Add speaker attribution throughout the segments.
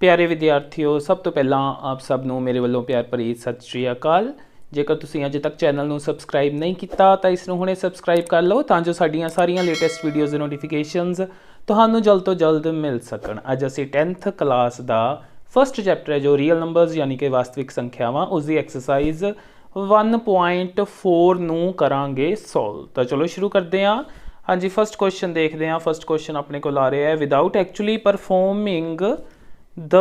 Speaker 1: प्यारे विद्यार्थियों, सब तो पहला आप सब नूं मेरे वालों प्यार भरी सत श्री अकाल। जेकर तुसीं अजे तक चैनल नूं सबसक्राइब नहीं किया तो इसनूं हुणे सबसक्राइब कर लो तां जो साडीआं सारियां लेटेस्ट वीडियोज़ दे नोटिफिकेशनस तुहानूं जल्द तो जल्द मिल सकण। अज असीं 10th क्लास का फस्ट चैप्टर है जो रियल नंबर्स यानी कि वास्तविक संख्यावां उसकी एक्सरसाइज 1.4 नूं करांगे सॉल्व। तो चलो शुरू करते हैं। हाँ जी, फस्ट क्वेश्चन देखते हैं। फस्ट क्वेश्चन अपने को आ रहा है, without actually performing the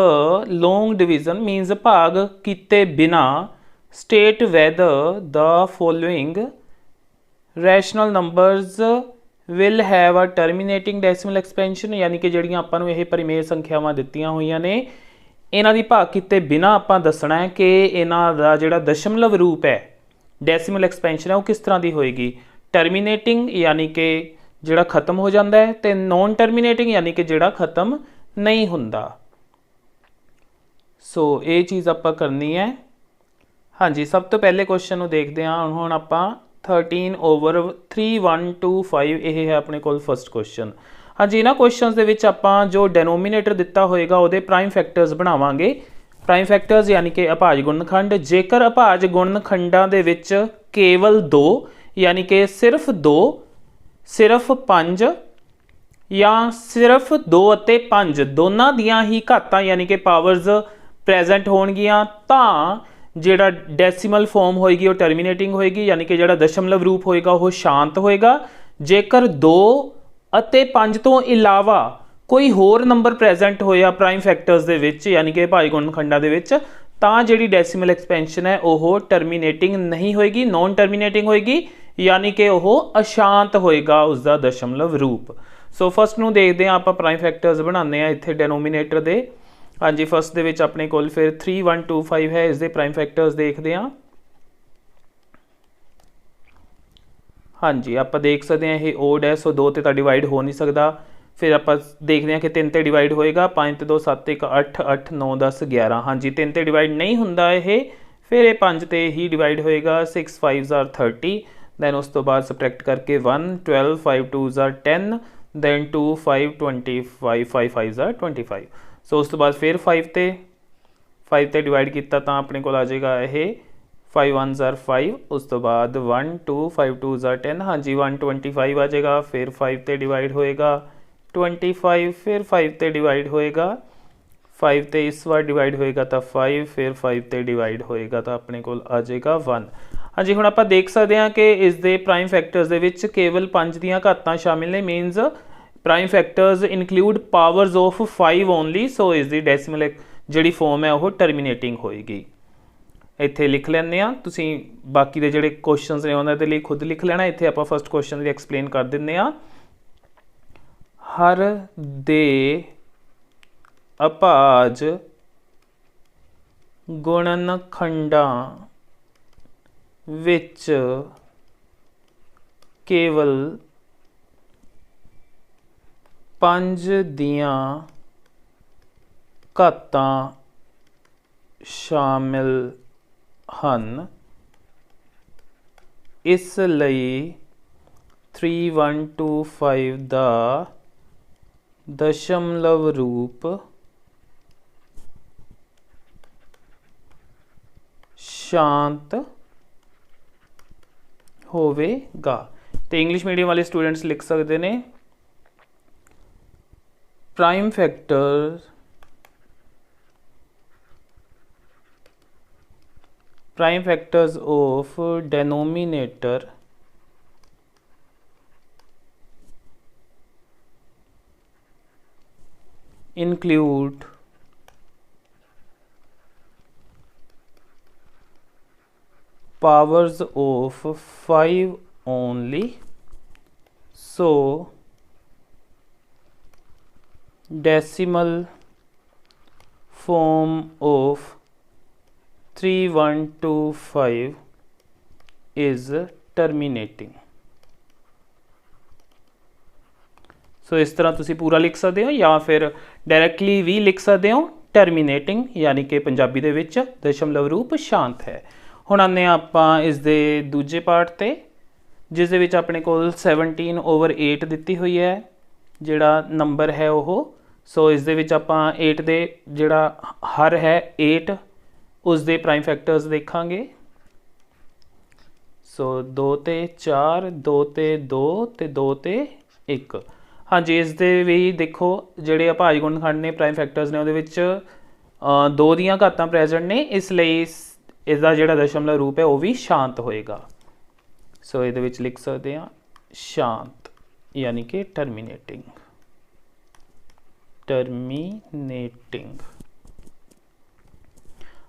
Speaker 1: long division means भाग किते बिना state whether the following rational numbers will have a terminating decimal expansion, यानी कि जिहड़ियां आपां नूं इह परिमेय संख्यावां दित्तियां होईयां ने इन्हां दी भाग किते बिना आपां दसना है कि इन्हां दा जिहड़ा दशमलव रूप है डेसिमल एक्सपेंशन है वो किस तरह की होएगी। टर्मीनेटिंग यानी कि जिहड़ा खत्म हो जाता है, तो नॉन टर्मीनेटिंग यानी कि जिहड़ा खत्म नहीं हुंदा। सो ये चीज़ आपां करनी है। हाँ जी, सब तो पहले क्वेश्चन नूं देखते हैं। हुण आपां 13/3 1 2 5 यह है अपने कोल फस्ट क्वेश्चन। हाँ जी, इन्हां क्वेश्चनस दे विच आपां जो डेनोमीनेटर दिता होएगा उहदे प्राइम फैक्टर्स बनावांगे। प्राइम फैक्टर्स यानी कि अभाज गुणनखंड। जेकर अभाज गुणनखंडां दे विच केवल 2 यानी कि सिर्फ 2, सिर्फ 5 या सिर्फ 2 ਅਤੇ 5 दोनों दियां ही घातां यानी कि पावर्स प्रेजेंट होणगियां तां जिहड़ा डेसीमल फॉर्म होएगी वो टर्मीनेटिंग होएगी, यानी कि जिहड़ा दशमलव रूप होएगा वो शांत होएगा। जेकर 2 ਅਤੇ 5 तो इलावा कोई होर नंबर प्रेजेंट होया प्राइम फैक्टर्स दे विच यानी कि भाज गुणनखंडां दे विच तां जिहड़ी डेसीमल एक्सपेंशन है वो टर्मीनेटिंग नहीं होएगी, नॉन टर्मीनेटिंग होएगी, यानी कि वो अशांत होएगा उसका दशमलव रूप। सो फस्ट नूं देखते हैं आप प्राइम फैक्टर्स बनाने इत्थे डेनोमीनेटर दे। हाँ जी, फस्ट दे विच अपने कोल फिर 3 1 2 5 है, इसके प्राइम फैक्टर्स देखते हैं। हाँ जी, आप देख सकते हैं ये ओड है, सो 2 तो डिवाइड हो नहीं सकता। फिर आप देखते हैं कि 3 तो डिवाइड होएगा, 5 ते 2 7 1 8 8 9 10 11। हाँ जी, 3 तो डिवाइड नहीं होंदा ये, फिर ये 5 ते ही डिवाइड होएगा। 6 5 are 30, दैन उस तो बाद सबट्रैक्ट करके 1 12 5 2 are 10, दैन 2 5 25 5 5 are 25। सो उस तो बाद फिर 5 ते डिवाइड किया तो अपने को आ जाएगा ये 5 1 are 5, उस तो बाद 1 2 5 2 are 10। हाँ जी, 125 आ जाएगा। फिर 5 ते डिवाइड होएगा 25, फिर 5 ते डिवाइड होएगा 5 ते इस बार डिवाइड होएगा तो 5, फिर 5 ते डिवाइड होएगा तो अपने को आ जाएगा 1। हाँ जी, हुण आप देख सकते हैं कि इसके प्राइम फैक्टर्स दे विच केवल 5 दियां घातां शामिल ने, means prime factors include powers of 5 only. So इसकी डेसीमल जिहड़ी फॉर्म है वो टर्मीनेटिंग होएगी। इत्थे लिख लैंदे आ, तुसीं बाकी दे जिहड़े क्वेश्चनस ने उन्हां दे लई खुद लिख लेना। इत्थे आपां फस्ट क्वेश्चन दी एक्सप्लेन कर दिंदे आ। हर दे अभाज गुणनखंडां विच केवल 5 दियां घातां शामिल हन, इसलिए 3 1 2 5 दा दशमलव रूप शांत होवेगा। तो इंग्लिश मीडियम वाले स्टूडेंट्स लिख सकते हैं, prime factors of denominator include powers of 5 only, so decimal form of 3 1 2 5 is terminating। सो इस तरह तुसी पूरा लिख सकते हो या फिर डायरैक्टली भी लिख सकते हो टर्मीनेटिंग, यानी कि पंजाबी दे विच दशमलव रूप शांत है। हुण आने आपां इस दे दूजे पार्ट ते, जिस दे विच अपने कोल 17/8 दित्ती हुई है। जिहड़ा नंबर है वो सो इस दे विच आपां 8 दे जिहड़ा हर है 8 उस दे प्राइम फैक्टर्स देखांगे। सो 2 ते 4 2 ते 2 ते 2 ते 1। हाँ जी, इस दे भी देखो ਜਿਹੜੇ ਅਭਾਜ ਗੁਣਨਖੰਡ ਨੇ ਪ੍ਰਾਈਮ ਫੈਕਟਰਸ ਨੇ ਉਹਦੇ ਵਿੱਚ 2 ਦੀਆਂ ਘਾਤਾਂ ਪ੍ਰੈਜ਼ੈਂਟ ਨੇ, ਇਸ ਲਈ ਇਸ ਦਾ ਜਿਹੜਾ ਦਸ਼ਮਲਵ ਰੂਪ ਹੈ ਉਹ ਵੀ ਸ਼ਾਂਤ ਹੋਏਗਾ। ਸੋ ਇਹਦੇ ਵਿੱਚ ਲਿਖ ਸਕਦੇ ਹਾਂ ਸ਼ਾਂਤ, यानी कि टर्मीनेटिंग।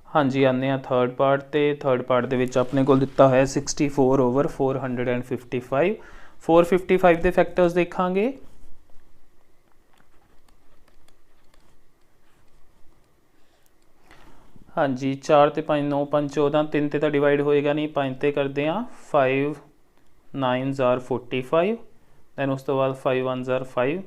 Speaker 1: हाँ जी, आने थर्ड पार्ट ते। थर्ड पार्ट दे विच अपने को दिता है 64/455। 455 के फैक्टर्स देखांगे। हाँ जी, 4 ते 5 9 5 14, 3 ते डिवाइड होएगा नहीं, 5 ते करते हैं 5 9 are 45, दैन उस तो बाद 5 1 are 5,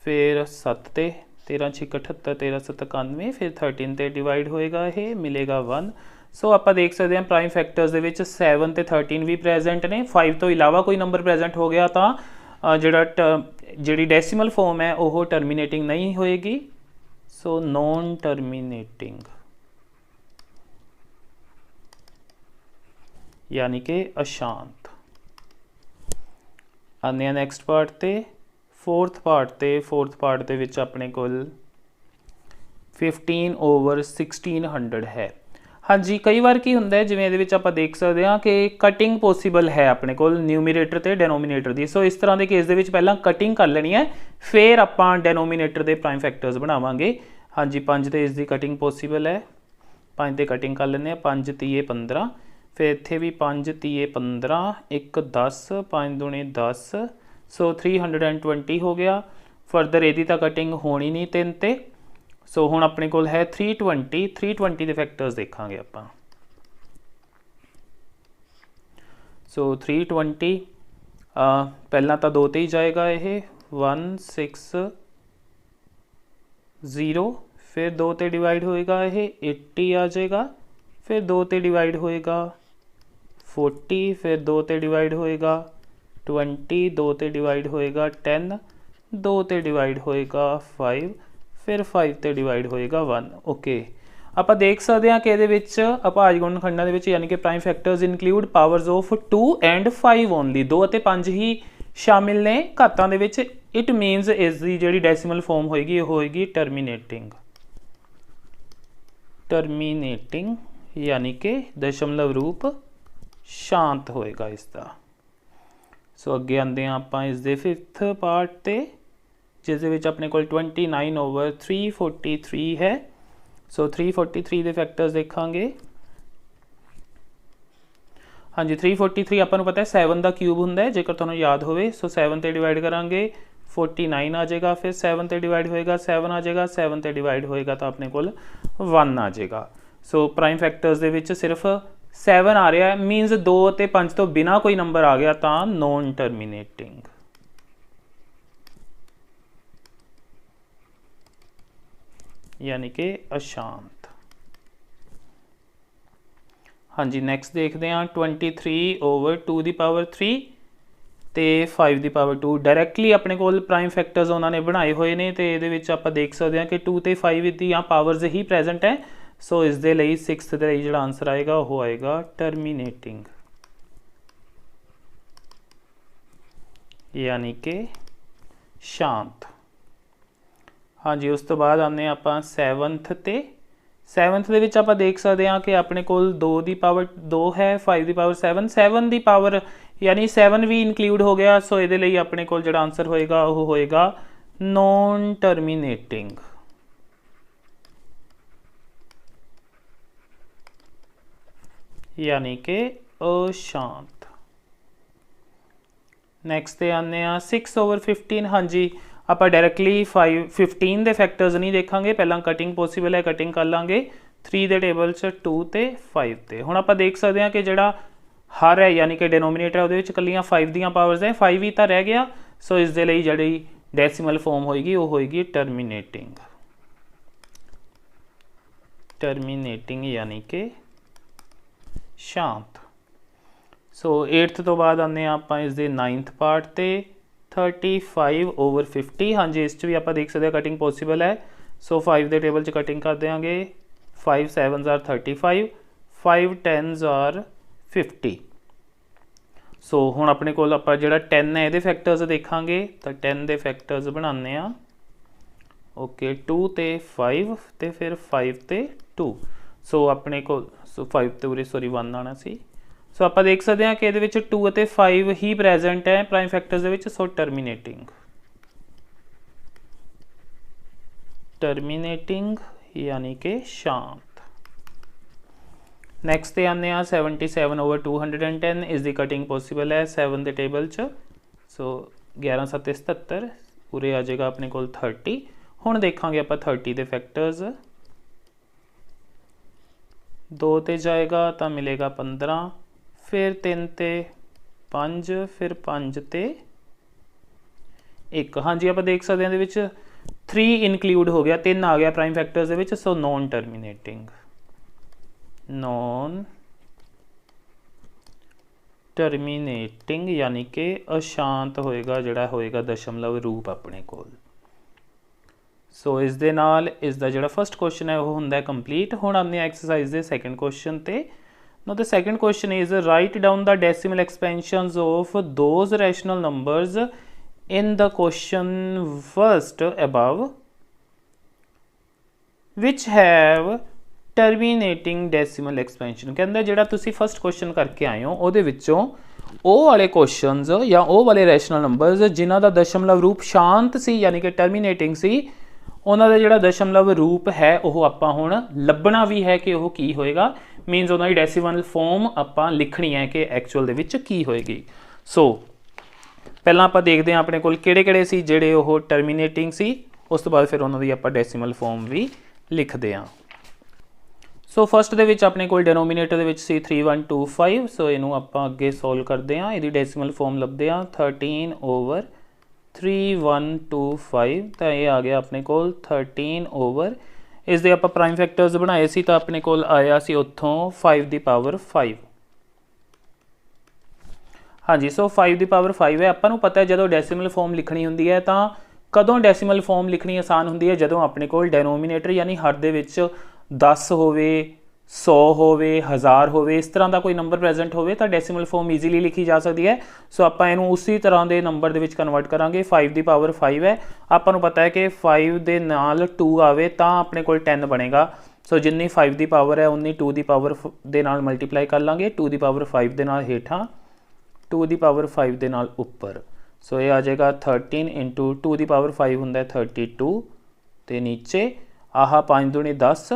Speaker 1: फिर 7 ते 13 6 78, 13 7 91, फिर 13 ते डिवाइड होएगा, ये मिलेगा 1। सो आप देख सकते हैं प्राइम फैक्टर्स दे विच 7 ते 13 भी प्रेजेंट ने। 5 तो इलावा कोई नंबर प्रेजेंट हो गया तो जिहड़ी डेसिमल फॉर्म है वो टर्मीनेटिंग नहीं होएगी। सो नॉन टर्मीनेटिंग यानी कि अशांत। आने नैक्सट पार्ट ते। फोर्थ पार्ट ते। फोर्थ पार्ट दे विच अपने कोल 15/1600 है। हाँ जी, कई बार की हुंदा है जिवें इहदे विच आपां देख सकते हैं कि कटिंग पॉसीबल है अपने कोल न्यूमीरेटर ते डेनोमीनेटर दी। सो इस तरह के केस दे विच पहलां कटिंग कर लेनी है, फिर आपां डेनोमीनेटर दे प्राइम फैक्टर्स बनावांगे। हाँ जी, 5 ते इसकी कटिंग पॉसीबल है, 5 ते कटिंग कर लेने 5 3 15, फिर इत्थे भी 5 3 15, 1 10, 5 दूने 10, सो 320 हो गया। फर्दर यदि तो कटिंग होनी नहीं 3 ते। सो हुण अपने कोल है 320 के फैक्टर्स देखांगे आपां। सो 320 पहला तो 2 ते ही जाएगा, ये 1 6 0, फिर 2 ते डिवाइड होएगा, ये 80 आ जाएगा, फिर 2 ते डिवाइड होएगा 40, फिर 2 ते डिवाइड होएगा 20, 2 ते डिवाइड होएगा 10, 2 ते डिवाइड होएगा 5, फिर 5 ते डिवाइड होएगा 1। ओके, आप देख सकते हैं कि ये अभाज गुणनखंडां दे विच यानी कि prime factors include powers of 2 and 5 only, 2 ते 5 ही शामिल ने घातां दे विच। इट मीनस इस दी जिहड़ी डेसिमल फॉर्म होएगी वो होएगी टर्मीनेटिंग यानी कि दशमलव रूप शांत होएगा इसका। सो अगे आते हैं आप इस दे फिफ्थ पार्ट ते, जिस दे विच अपने कोल 29/343 है। सो 343 के फैक्टर्स देखांगे। हाँ जी, 343 आपां नूं पता है 7 का क्यूब हुंदा है, जेकर तुहानूं याद होवे। सो 7 ते डिवाइड करांगे 49 आ जाएगा, फिर 7 ते डिवाइड होएगा 7 आ जाएगा, 7 ते डिवाइड होएगा तो अपने कोल 1 आ जाएगा। सो प्राइम फैक्टर्स दे विच सिर्फ 7 आ रहा है, मीनस 2 ते 5 तो बिना कोई नंबर आ गया तो नॉन टर्मीनेटिंग। यानी कि अशांत। हाँ जी, नैक्सट देखते हैं 23/2 ते 5/2 डायरैक्टली अपने कोल प्राइम फैक्टर्स उन्होंने बनाए हुए ने, तो ये आप देख सकते हैं कि 2 ते 5 दी पावर्स ही प्रेजेंट है। सो इस दे लई 6th दे लई जिहड़ा आंसर आएगा वो आएगा टर्मीनेटिंग यानी कि शांत। हाँ जी, उस तो बाद आने आप 7th ते। 7th दे विच आपां देख सकते हैं कि अपने कोल 2 दी पावर 2 है, 5 दी पावर 7, 7 दी पावर यानी 7 भी इंक्लूड हो गया। सो ये लिए अपने कोल जिहड़ा आंसर होएगा वो होएगा नॉन टर्मीनेटिंग यानी कि अशांत। नैक्सट ते आने 6/15। हाँ जी, आप डायरैक्टली 15 के फैक्टर्स नहीं देखांगे, पहला कटिंग पॉसीबल है, कटिंग कर लाँगे 3 के टेबल 2 ते 5 ते। हुण आप देख सकते हैं कि जिहड़ा हर है यानी कि डिनोमीनेटर है वो कलियां 5 दियां पावर्स है, 5 ही तो रह गया। सो इस दे लई जिहड़ी डेसिमल फॉर्म होएगी वो होएगी टर्मीनेटिंग यानी कि शांत। सो 8th तो बाद आने आप इस दे 9th पार्ट ते। 35/50। हाँ जी, इस भी आप देख सकते हैं कटिंग पॉसिबल है। सो 5 के टेबल च कटिंग कर देंगे। 5 7s are 35, 5 10s are 50। सो हुण अपने कोल आपां जिहड़ा 10 है इहदे फैक्टर्स देखांगे, तो 10 के फैक्टर्स बनाने आ। ओके, 2 ते 5 ते फिर 5 ते 2। सो अपने को 5 ते उरे सॉरी 1 आना सी। सो आप देख सकते हैं कि ये 2 और 5 ही प्रेजेंट है प्राइम फैक्टर्स के। सो टर्मीनेटिंग यानी कि शांत। नैक्सट ते आने 77/210 इस दी कटिंग पॉसिबल है 7 के टेबल च। सो 11 7 77 उरे आ जाएगा अपने को 30। हुण देखांगे आप 30 के फैक्टर्स। 2 ते जाएगा तो मिलेगा 15, फिर 3 ते 5, फिर 5 ते 1। हाँ जी, आप देख सकते हैं ये 3 इनकलूड हो गया, 3 आ गया प्राइम फैक्टर्स के। सो नॉन टर्मीनेटिंग यानी कि अशांत होएगा जिहड़ा होएगा दशमलव रूप अपने कोल। सो इस दे नाल इसका जिहड़ा फर्स्ट क्वेश्चन है वो हुंदा है कंप्लीट। हुण आने एक्सरसाइज के सैकेंड क्वेश्चन ते। Now the second question is write down the decimal expansions of those rational numbers in the question first above which have terminating decimal expansion. कहते जिहड़ा तुसी फर्स्ट क्वेश्चन करके आए हो उहदे विच्चों ਉਹ वाले क्वेश्चनस या ਉਹ वाले रैशनल नंबर्स जिन्हां दा दशमलव रूप शांत सी यानी कि टर्मीनेटिंग सी, उन्हां दा जिहड़ा दशमलव रूप है वो आपां हुण ਲੱਭਣਾ भी है कि वो की होएगा। मीनस उन्हां दी डेसिमल फॉर्म आपां लिखनी है कि एक्चुअल दे विच की होएगी। सो ਪਹਿਲਾਂ ਆਪਾਂ ਦੇਖਦੇ ਹਾਂ ਆਪਣੇ ਕੋਲ ਕਿਹੜੇ-ਕਿਹੜੇ ਸੀ ਜਿਹੜੇ ਉਹ ਟਰਮੀਨੇਟਿੰਗ ਸੀ, ਉਸ ਤੋਂ ਬਾਅਦ ਫਿਰ ਉਹਨਾਂ ਦੀ ਆਪਾਂ ਡੈਸੀਮਲ ਫਾਰਮ ਵੀ ਲਿਖਦੇ ਹਾਂ। सो फस्ट दे विच अपने कोल डिनोमीनेटर दे विच सी 3125। सो इनू आपां अगे सॉल्व करते हैं, इहदी डेसीमल फॉर्म लभदे हैं 13/3125। तो ये आ गया अपने कोल 13 ओवर इस दे आपां प्राइम फैक्टर्स बनाए सी तो अपने कोल आया सी उत्थों 5 की पावर 5। हाँ जी, सो 5 की पावर 5 है। आपां नूं पता है जदों डेसीमल फॉर्म लिखनी हुंदी है तो कदों डेसीमल फॉर्म लिखनी आसान हुंदी है, जदों अपने कोल डिनोमीनेटर यानी हर दे विच 10 होवे, 100 होवे, 1000 होवे, इस तरह का कोई नंबर प्रेजेंट होवे तो डेसीमल फॉर्म ईजीली लिखी जा सकती है। सो आपां इहनूं उसी तरह के नंबर दे विच कन्वर्ट करांगे। 5 की पावर 5 है, आपां नूं पता है कि 5 दे नाल 2 आवे तो अपने कोल 10 बनेगा। सो जिन्नी 5 की पावर है उन्नी 2 की पावर दे नाल मल्टीप्लाई कर लांगे। 2 की पावर 5 दे नाल हेठां, 2 की पावर 5 दे नाल उपर। सो ये आ जाएगा 13 इंटू 2 की पावर 5 हुंदा 32 ते नीचे आह 5 दूनी 10,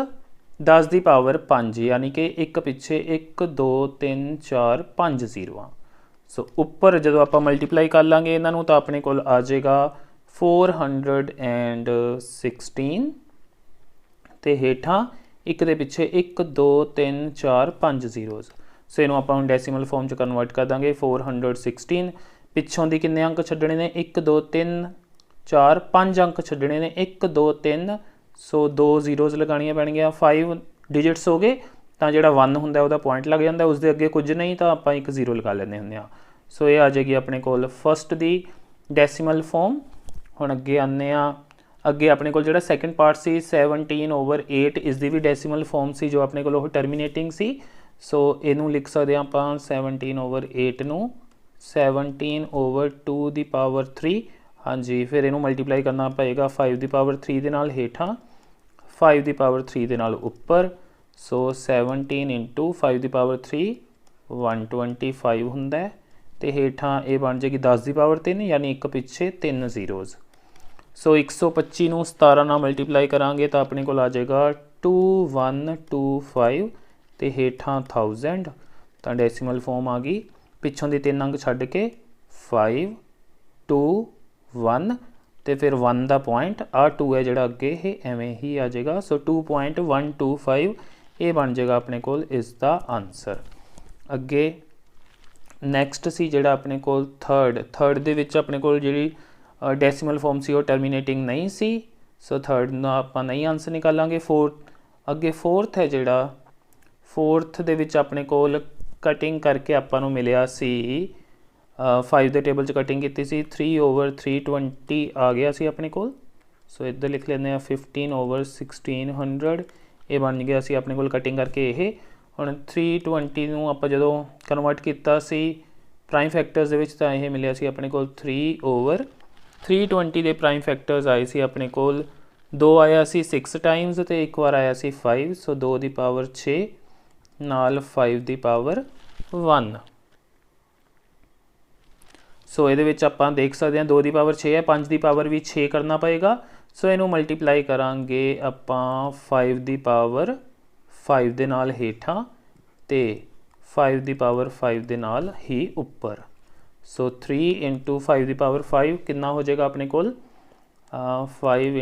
Speaker 1: 10 की पावर 5 यानी कि एक पिछे 1 2 3 4 5 0। सो उपर जो आप मल्टीप्लाई कर लाँगे इन्हों तो अपने को आ जाएगा 416 तो हेठां एक दे पिछे 1 2 3 4 5 0। सो इनू आप डेसीमल फॉर्म च कन्वर्ट कर देंगे 416। पिछों दी किन्ने अंक छड्डने ने 1 2 3 4 5 अंक छड्डने ने 1 2 3। सो 2 जीरोज़ लगानियां पैणगियां, 5 डिजिट्स हो गए तो जो 1 होंदा उहदा पॉइंट लग जाता, उसके अगे कुछ नहीं तो आप एक 0 लगा लेंदे हुंदे आ। सो ये आ जाएगी अपने कोल फस्ट दी डेसीमल फॉर्म। हुण अगे आने अगे अपने कोल जिहड़ा सैकेंड पार्ट सी 17/8 इसकी भी डेसीमल फॉर्म सी जो अपने कोल टर्मीनेटिंग सी। सो इनू लिख सकते हैं आप 17/8 नूं 17/2 की पावर 3। हाँ जी, फिर इनू मल्टीप्लाई करना पेगा 5 की पावर 3 के नाल हेठां, 5 की पावर 3 के नाल उपर। सो 17 इंटू 5 की पावर 3 125 हुंदा है तो हेठां ये बन जाएगी 10 की पावर 3 यानी एक पिछे 3 जीरोज़। सो 125 नूं 17 नाल मल्टीप्लाई करांगे तो अपने को आ जाएगा 2125 तो हेठां 1000 तो डेसीमल फॉर्म आ गई। पिछों दी 3 अंक छड्ड के 5 2 1 तो फिर 1 का पॉइंट आ 2 है जोड़ा अगे ये एवें ही आ जाएगा। सो 2.125 ये बन जाएगा अपने कोल इसका आंसर। अगे नैक्सट सी जोड़ा अपने कोल थर्ड दे विच अपने कोल जिहड़ी डेसीमल फॉर्म सी वो टर्मीनेटिंग नहीं सी। सो थर्ड ना आपां नहीं आंसर निकालांगे। अगे फोर्थ है जोड़ा, फोर्थ दे विच अपने कोल कटिंग करके आपां नूं मिलिया सी 5 ਦੇ ਟੇਬਲ 'ਚ ਕਟਿੰਗ ਕੀਤੀ ਸੀ 3/320 ਆ ਗਿਆ ਸੀ ਆਪਣੇ ਕੋਲ। ਸੋ ਇੱਧਰ ਲਿਖ ਲੈਂਦੇ ਹਾਂ 15/1600 ਇਹ ਬਣ ਗਿਆ ਸੀ ਆਪਣੇ ਕੋਲ ਕਟਿੰਗ ਕਰਕੇ। ਇਹ ਹੁਣ 320 ਨੂੰ ਆਪਾਂ ਜਦੋਂ ਕਨਵਰਟ ਕੀਤਾ ਸੀ ਪ੍ਰਾਈਮ ਫੈਕਟਰਸ ਦੇ ਵਿੱਚ ਤਾਂ ਇਹ ਮਿਲਿਆ ਸੀ ਆਪਣੇ ਕੋਲ 3/320 ਦੇ ਪ੍ਰਾਈਮ ਫੈਕਟਰਸ ਆਏ ਸੀ ਆਪਣੇ ਕੋਲ। 2 ਆਇਆ ਸੀ 6 ਟਾਈਮਸ ਅਤੇ ਇੱਕ ਵਾਰ ਆਇਆ ਸੀ 5। ਸੋ 2 ਦੀ ਪਾਵਰ 6 ਨਾਲ 5 ਦੀ ਪਾਵਰ 1। ਸੋ ਇਹਦੇ ਵਿੱਚ ਆਪਾਂ ਦੇਖ ਸਕਦੇ ਹਾਂ 2 ਦੀ ਪਾਵਰ 6 ਹੈ, 5 ਦੀ ਪਾਵਰ ਵੀ 6 ਕਰਨਾ ਪਏਗਾ। ਸੋ ਇਹਨੂੰ ਮਲਟੀਪਲਾਈ ਕਰਾਂਗੇ ਆਪਾਂ 5 ਦੀ ਪਾਵਰ 5 ਦੇ ਨਾਲ ਹੇਠਾਂ ਅਤੇ 5 ਦੀ ਪਾਵਰ 5 ਦੇ ਨਾਲ ਹੀ ਉੱਪਰ। ਸੋ 3 × 5 ਦੀ ਪਾਵਰ 5 ਕਿੰਨਾ ਹੋ ਜਾਏਗਾ ਆਪਣੇ ਕੋਲ 5 ×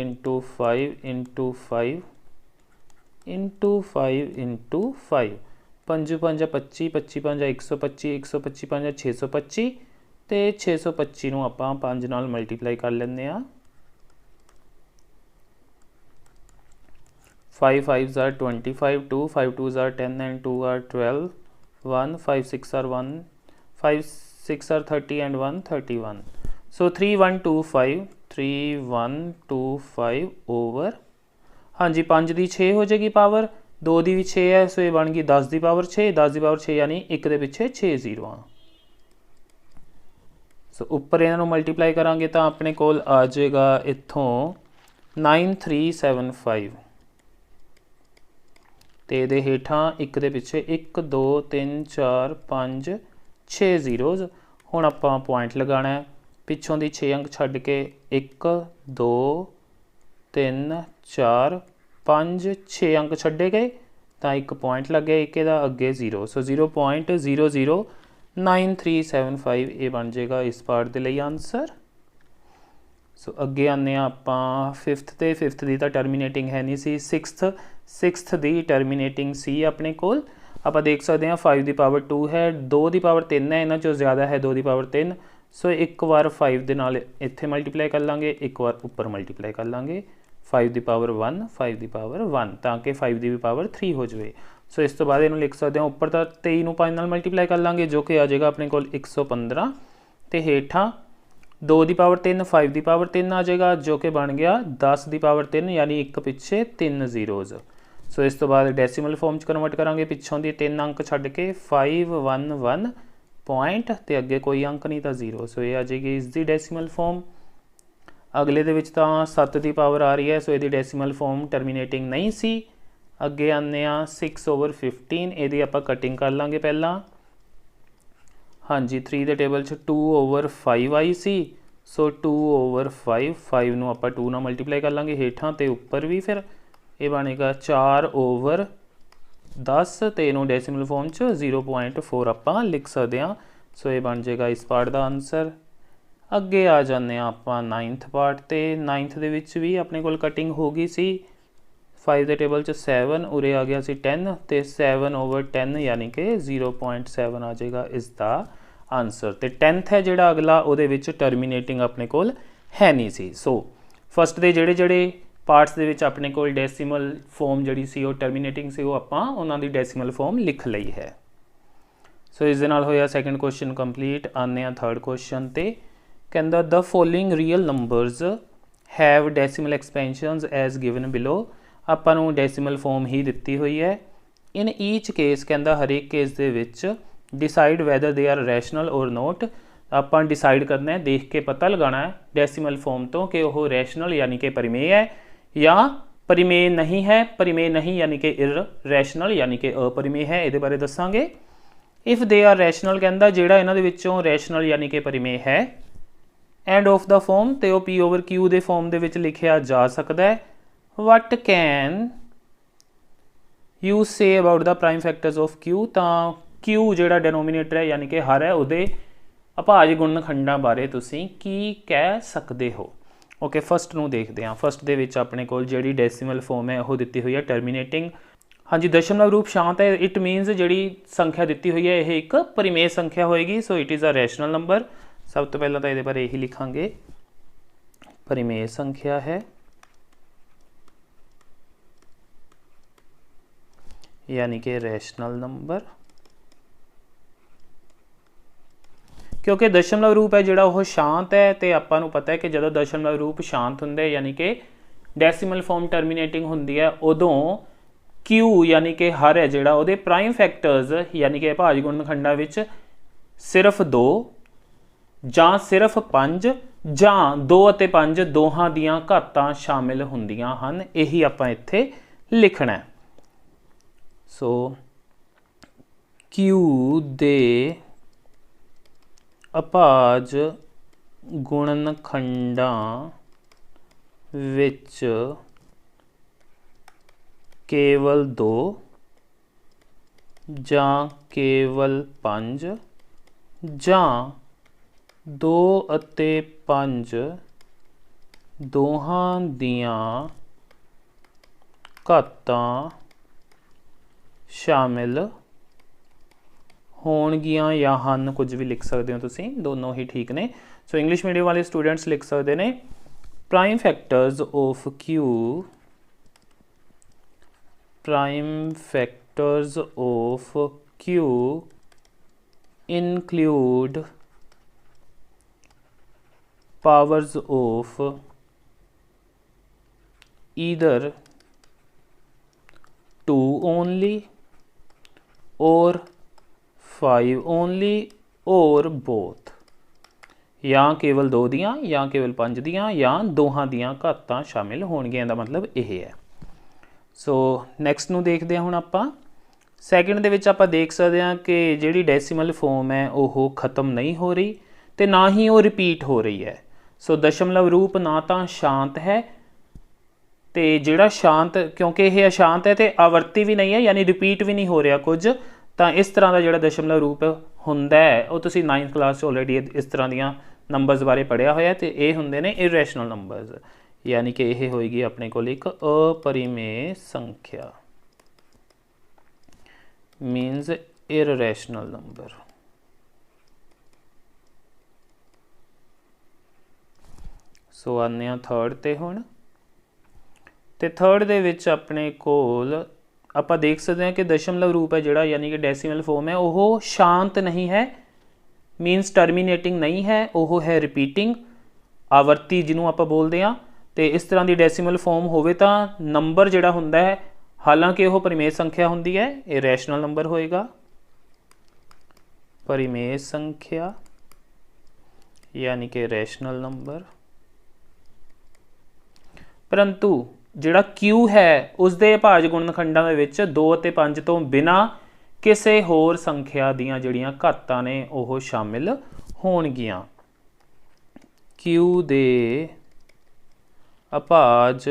Speaker 1: 5 × 5 × 5 × 5 5 5 25 25 5 125 125 5 625 ਅਤੇ 625 ਨੂੰ ਆਪਾਂ 5 ਨਾਲ ਮਲਟੀਪਲਾਈ ਕਰ ਲੈਂਦੇ ਹਾਂ। 5 5s are 25, 2 5 2s are 10 and 2 are 12, 1 5 6 are 1, 5 6 are 30 and 1 31। So 3125 3125 over हाँ जी 5 ਦੀ 6 ਹੋ ਜਾਏਗੀ ਪਾਵਰ, 2 ਦੀ ਵੀ 6 ਹੈ। ਸੋ ਇਹ ਬਣ ਗਈ 10 ਦੀ ਪਾਵਰ 6, 10 ਦੀ ਪਾਵਰ 6 यानी 1 ਦੇ ਪਿੱਛੇ 6 ਜ਼ੀਰੋਆਂ। ਸੋ ਉੱਪਰ ਇਹਨਾਂ ਨੂੰ ਮਲਟੀਪਲਾਈ ਕਰਾਂਗੇ ਤਾਂ ਆਪਣੇ ਕੋਲ ਆ ਜਾਏਗਾ ਇੱਥੋਂ 9375 ਅਤੇ ਇਹਦੇ ਹੇਠਾਂ 1 ਦੇ ਪਿੱਛੇ 1 2 3 4 5 6 ਜ਼ੀਰੋਜ਼। ਹੁਣ ਆਪਾਂ ਪੁਆਇੰਟ ਲਗਾਉਣਾ ਹੈ, ਪਿੱਛੋਂ ਦੀ 6 ਅੰਕ ਛੱਡ ਕੇ 1 2 3 4 5 6 ਅੰਕ ਛੱਡੇ ਗਏ ਤਾਂ ਇੱਕ ਪੁਆਇੰਟ ਲੱਗਿਆ ਇੱਕ ਇਹਦਾ, ਅੱਗੇ 0। ਸੋ 0.009375 ਇਹ ਬਣ ਜਾਏਗਾ ਇਸ ਪਾਰਟ ਦੇ ਲਈ ਆਨਸਰ। ਸੋ ਅੱਗੇ ਆਉਂਦੇ ਹਾਂ ਆਪਾਂ 5th ਤੇ 5th ਦੀ ਤਾਂ ਟਰਮੀਨੇਟਿੰਗ ਹੈ ਨਹੀਂ ਸੀ। 6th ਦੀ ਟਰਮੀਨੇਟਿੰਗ ਸੀ ਆਪਣੇ ਕੋਲ। ਆਪਾਂ ਦੇਖ ਸਕਦੇ ਹਾਂ 5 ਦੀ ਪਾਵਰ 2 ਹੈ, 2 ਦੀ ਪਾਵਰ 3 ਹੈ, ਇਹਨਾਂ 'ਚੋਂ ਜ਼ਿਆਦਾ ਹੈ 2 ਦੀ ਪਾਵਰ 3। ਸੋ ਇੱਕ ਵਾਰ 5 ਦੇ ਨਾਲ ਇੱਥੇ ਮਲਟੀਪਲਾਈ ਕਰ ਲਾਂਗੇ, ਇੱਕ ਵਾਰ ਉੱਪਰ ਮਲਟੀਪਲਾਈ ਕਰ ਲਾਂਗੇ 5 ਦੀ ਪਾਵਰ 1 5 ਦੀ ਪਾਵਰ 1 ਤਾਂ ਕਿ 5 ਦੀ ਵੀ ਪਾਵਰ 3 ਹੋ ਜਾਵੇ। ਸੋ ਇਸ ਤੋਂ ਬਾਅਦ ਇਹਨੂੰ ਲਿਖ ਸਕਦੇ ਹਾਂ ਉੱਪਰ ਤਾਂ 23 ਨੂੰ 5 ਨਾਲ ਮਲਟੀਪਲਾਈ ਕਰ ਲਾਂਗੇ ਜੋ ਕਿ ਆ ਜਾਏਗਾ ਆਪਣੇ ਕੋਲ 115 ਅਤੇ ਹੇਠਾਂ 2 ਦੀ ਪਾਵਰ 3 5 ਦੀ ਪਾਵਰ 3 ਆ ਜਾਏਗਾ ਜੋ ਕਿ ਬਣ ਗਿਆ 10 ਦੀ ਪਾਵਰ 3 यानी ਇੱਕ ਪਿੱਛੇ 3 ਜ਼ੀਰੋਜ਼। ਸੋ ਇਸ ਤੋਂ ਬਾਅਦ ਡੈਸੀਮਲ ਫਾਰਮ 'ਚ ਕਨਵਰਟ ਕਰਾਂਗੇ, ਪਿੱਛੋਂ ਦੀ 3 ਅੰਕ ਛੱਡ ਕੇ 511 ਪੁਆਇੰਟ ਅਤੇ ਅੱਗੇ ਕੋਈ ਅੰਕ ਨਹੀਂ ਤਾਂ 0। ਸੋ ਇਹ ਆ ਜਾਏਗੀ ਇਸ ਦੀ ਡੈਸੀਮਲ ਫਾਰਮ। ਅਗਲੇ ਦੇ ਵਿੱਚ ਤਾਂ 7 ਦੀ ਪਾਵਰ ਆ ਰਹੀ ਹੈ, ਸੋ ਇਹਦੀ ਡੈਸੀਮਲ ਫਾਰਮ ਟਰਮੀਨੇਟਿੰਗ ਨਹੀਂ ਸੀ। ਅੱਗੇ ਆਉਂਦੇ ਹਾਂ 6/15, ਇਹਦੀ ਆਪਾਂ ਕਟਿੰਗ ਕਰ ਲਾਂਗੇ ਪਹਿਲਾਂ। ਹਾਂਜੀ 3 ਦੇ ਟੇਬਲ 'ਚ 2/5 ਆਈ ਸੀ। ਸੋ 2/5 5 ਨੂੰ ਆਪਾਂ 2 ਨਾਲ ਮਲਟੀਪਲਾਈ ਕਰ ਲਾਂਗੇ ਹੇਠਾਂ ਅਤੇ ਉੱਪਰ ਵੀ, ਫਿਰ ਇਹ ਬਣੇਗਾ 4/10 ਅਤੇ ਇਹਨੂੰ ਡੈਸੀਮਲ ਫਾਰਮ 'ਚ 0.4 ਆਪਾਂ ਲਿਖ ਸਕਦੇ ਹਾਂ। ਸੋ ਇਹ ਬਣ ਜਾਏਗਾ ਇਸ ਪਾਰਟ ਦਾ ਆਨਸਰ। ਅੱਗੇ ਆ ਜਾਂਦੇ ਹਾਂ ਆਪਾਂ 9th ਪਾਰਟ 'ਤੇ। 9th ਦੇ ਵਿੱਚ ਵੀ ਆਪਣੇ ਕੋਲ ਕਟਿੰਗ ਹੋ ਗਈ ਸੀ। 5 ਦੇ ਟੇਬਲ 'ਚ 7, ਉਰੇ ਆ ਗਿਆ ਸੀ 10 ਅਤੇ 7/10 यानी कि 0.7 ਆ ਜਾਏਗਾ ਇਸ ਦਾ ਆਨਸਰ। ਅਤੇ 10th ਹੈ ਜਿਹੜਾ ਅਗਲਾ, ਉਹਦੇ ਵਿੱਚ ਟਰਮੀਨੇਟਿੰਗ ਆਪਣੇ ਕੋਲ ਹੈ ਨਹੀਂ ਸੀ। ਸੋ ਫਸਟ ਦੇ ਜਿਹੜੇ ਪਾਰਟਸ ਦੇ ਵਿੱਚ ਆਪਣੇ ਕੋਲ ਡੈਸੀਮਲ ਫਾਰਮ ਜਿਹੜੀ ਸੀ ਉਹ ਟਰਮੀਨੇਟਿੰਗ ਸੀ, ਉਹ ਆਪਾਂ ਉਹਨਾਂ ਦੀ ਡੈਸੀਮਲ ਫਾਰਮ ਲਿਖ ਲਈ ਹੈ। ਸੋ ਇਸ ਦੇ ਨਾਲ ਹੋਇਆ ਸੈਕਿੰਡ ਕੁਐਸਚਨ ਕੰਪਲੀਟ। ਆਉਂਦੇ ਹਾਂ ਥਰਡ ਕੁਐਸਚਨ 'ਤੇ। ਕਹਿੰਦਾ the following real numbers have decimal expansions as given below. ਆਪਾਂ ਨੂੰ ਡੈਸੀਮਲ ਫਾਰਮ ਹੀ ਦਿੱਤੀ ਹੋਈ ਹੈ। ਇਨ ਈਚ ਕੇਸ ਕਹਿੰਦਾ ਹਰੇਕ ਕੇਸ ਦੇ ਵਿੱਚ decide weather they are rational ਔਰ ਨੋਟ। ਆਪਾਂ ਡਿਸਾਈਡ ਕਰਨਾ ਹੈ, ਦੇਖ ਕੇ ਪਤਾ ਲਗਾਉਣਾ ਹੈ ਡੈਸੀਮਲ ਫਾਰਮ ਤੋਂ ਕਿ ਉਹ ਰੈਸ਼ਨਲ यानी कि परिमेय है ਜਾਂ परिमेय नहीं है। परिमेय नहीं यानी कि इररैशनल यानी कि अपरिमेय है, ਇਹਦੇ ਬਾਰੇ ਦੱਸਾਂਗੇ। ਇਫ ਦੇ ਆਰ ਰੈਸ਼ਨਲ ਕਹਿੰਦਾ ਜਿਹੜਾ ਇਹਨਾਂ ਦੇ ਵਿੱਚੋਂ ਰੈਸ਼ਨਲ यानी कि परिमेय है ਐਂਡ ਆਫ ਦਾ ਫਾਰਮ ਅਤੇ ਉਹ P/Q ਦੇ ਫਾਰਮ ਦੇ ਵਿੱਚ ਲਿਖਿਆ ਜਾ ਸਕਦਾ ਹੈ। What can you say about the prime factors of Q? ਤਾਂ Q ਜਿਹੜਾ ਡੈਨੋਮੀਨੇਟਰ ਹੈ यानी कि ਹਰ ਹੈ, ਉਹਦੇ ਅਭਾਜ ਗੁਣਨਖੰਡਾਂ ਬਾਰੇ ਤੁਸੀਂ ਕੀ ਕਹਿ ਸਕਦੇ ਹੋ। ਓਕੇ ਫਸਟ ਨੂੰ ਦੇਖਦੇ ਹਾਂ। ਫਸਟ ਦੇ ਵਿੱਚ ਆਪਣੇ ਕੋਲ ਜਿਹੜੀ ਡੈਸੀਮਲ ਫਾਰਮ ਹੈ ਉਹ ਦਿੱਤੀ ਹੋਈ ਹੈ ਟਰਮੀਨੇਟਿੰਗ। ਹਾਂਜੀ ਦਸ਼ਮਲਵ ਰੂਪ ਸ਼ਾਂਤ ਹੈ। ਇਟ ਮੀਨਸ ਜਿਹੜੀ ਸੰਖਿਆ ਦਿੱਤੀ ਹੋਈ ਹੈ ਇਹ ਇੱਕ ਪਰਿਮੇਯ ਸੰਖਿਆ ਹੋਏਗੀ। So it is a rational number. ਸਭ ਤੋਂ ਪਹਿਲਾਂ ਤਾਂ ਇਹਦੇ ਬਾਰੇ ਇਹੀ ਲਿਖਾਂਗੇ, ਪਰਿਮੇਯ ਸੰਖਿਆ ਹੈ यानी कि रैशनल नंबर। क्योंकि दशमलव रूप है जिहड़ा वो शांत है, तो आपां नूं पता है कि जदों दशमलव रूप शांत हुंदे यानी कि डेसीमल फॉर्म टर्मीनेटिंग हुंदी है, उदों क्यू यानी कि हर है जिहड़ा उहदे प्राइम फैक्टर्स यानी कि भाज गुणनखंडां विच सिर्फ 2 जां सिर्फ 5 जां 2 ਅਤੇ 5 ਦੋਹਾਂ ਦੀਆਂ ਘਾਤਾਂ शामिल ਹੁੰਦੀਆਂ ਹਨ। यही ਆਪਾਂ ਇੱਥੇ लिखना है। सो क्यू ਦੇ ਅਭਾਜ ਗੁਣਨਖੰਡਾਂ ਵਿੱਚ केवल 2 ਜਾਂ केवल 5 ਜਾਂ 2 ਅਤੇ 5 ਦੋਹਾਂ ਦੀਆਂ ਘਾਤਾਂ शामिल ਹੋਣਗੀਆਂ ਜਾਂ ਹਨ, ਕੁਝ ਵੀ ਲਿਖ ਸਕਦੇ ਹੋ ਤੁਸੀਂ, ਦੋਨੋਂ ਹੀ ਠੀਕ ਨੇ। ਸੋ ਇੰਗਲਿਸ਼ ਮੀਡੀਅਮ ਵਾਲੇ ਸਟੂਡੈਂਟਸ ਲਿਖ ਸਕਦੇ ਨੇ prime factors of Q, prime factors of Q include powers of either 2 only or 5 only or both, या केवल 2 दियाँ या केवल 5 दियाँ या दोहां दियाँ घातां शामिल होणगीਆਂ ਦਾ मतलब यह है। सो नैक्सट ਨੂੰ देखते हैं ਹੁਣ ਆਪਾਂ सैकेंड ਦੇ ਵਿੱਚ ਆਪਾਂ देख सकते हैं कि ਜਿਹੜੀ डेसीमल फॉर्म है वो खत्म नहीं हो रही तो ना ही वो रिपीट हो रही है। सो दशमलव रूप ना तो शांत है तो ਜਿਹੜਾ शांत क्योंकि ये अशांत है तो आवर्ती भी नहीं है यानी रिपीट भी नहीं हो रहा कुछ, तो इस तरह का ਜਿਹੜਾ दशमलव रूप ਹੁੰਦਾ है वो तुसी 9th क्लास ऑलरेडी इस तरह ਦੀਆਂ नंबर्स बारे पढ़िया होया तो ये ਹੁੰਦੇ ने इरैशनल नंबर्स, यानी कि यह होएगी अपने को एक अपरिमेय संख्या मीनस इरैशनल नंबर। सो आने थर्ड ते हुण ते थर्ड दे विच अपने कोल आपां देख सकते हैं कि दशमलव रूप है जिहड़ा यानी कि डेसीमल फॉर्म है वो शांत नहीं है, मीनस टर्मीनेटिंग नहीं है, वो है रिपीटिंग आवर्ती जिन्हों आपां बोलते हैं। तो इस तरह की डेसीमल फॉर्म होवे तो नंबर जिहड़ा हुंदा है हालांकि वह परिमेय संख्या हुंदी है, ये रैशनल नंबर होएगा, परिमेय संख्या यानी कि रैशनल नंबर। परंतु जिहड़ा क्यू है उसके भाज गुणनखंडां दे विच 2 ਅਤੇ 5 तो बिना किसी होर संख्या दीयां जिहड़ियां घातां ने वो शामिल होणगीਆਂ। क्यू दे अभाज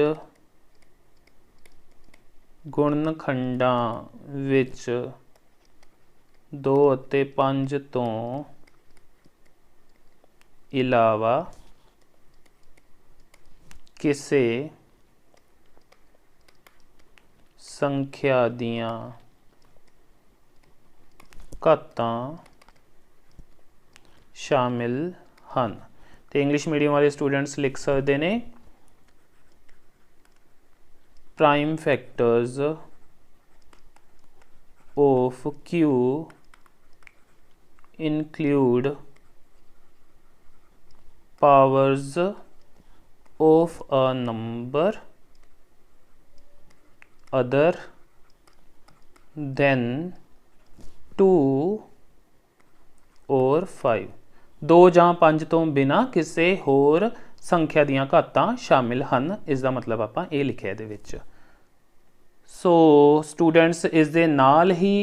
Speaker 1: गुणनखंडां विच 2 ਅਤੇ 5 ਤੋਂ इलावा किसी संख्या दियां घातां शामिल ਹਨ। तो इंग्लिश मीडियम वाले स्टूडेंट्स लिख सकते हैं prime factors of Q include powers of a number other than 2 or 5, 2 ਜਾਂ 5 ਤੋਂ ਬਿਨਾ ਕਿਸੇ ਹੋਰ संख्या दीयां घातां शामिल ਹਨ। इस दा मतलब आपां ये लिखिया इहदे विच। सो स्टूडेंट्स इस दे नाल ही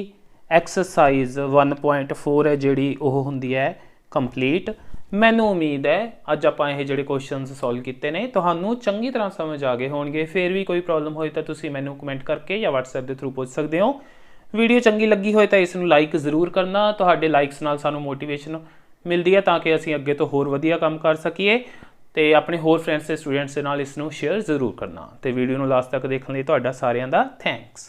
Speaker 1: एक्सरसाइज 1.4 है जिहड़ी ओह हुंदी है कंप्लीट। मैनूं उम्मीद है अज आपां ये जिहड़े क्वेश्चनस सॉल्व कीते ने तुहानूं चंगी तरह समझ आ गए होणगे। फिर भी कोई प्रॉब्लम होए तो तुसीं मैनूं कमेंट करके या WhatsApp के थ्रू पूछ सकते हो। वीडियो चंगी लगी होए तो इसनूं लाइक जरूर करना, तुहाडे लाइक्स नाल सानूं मोटिवेशन मिलती है ताकि असीं अगे तो होर वधिया काम कर सकीए। तो अपने होर फ्रेंड्स से स्टूडेंट्स के नाल इसनूं शेयर जरूर करना। तो वीडियो नूं लास्ट तक देखने लई तुहाडा सारिआं दा थैंक्स।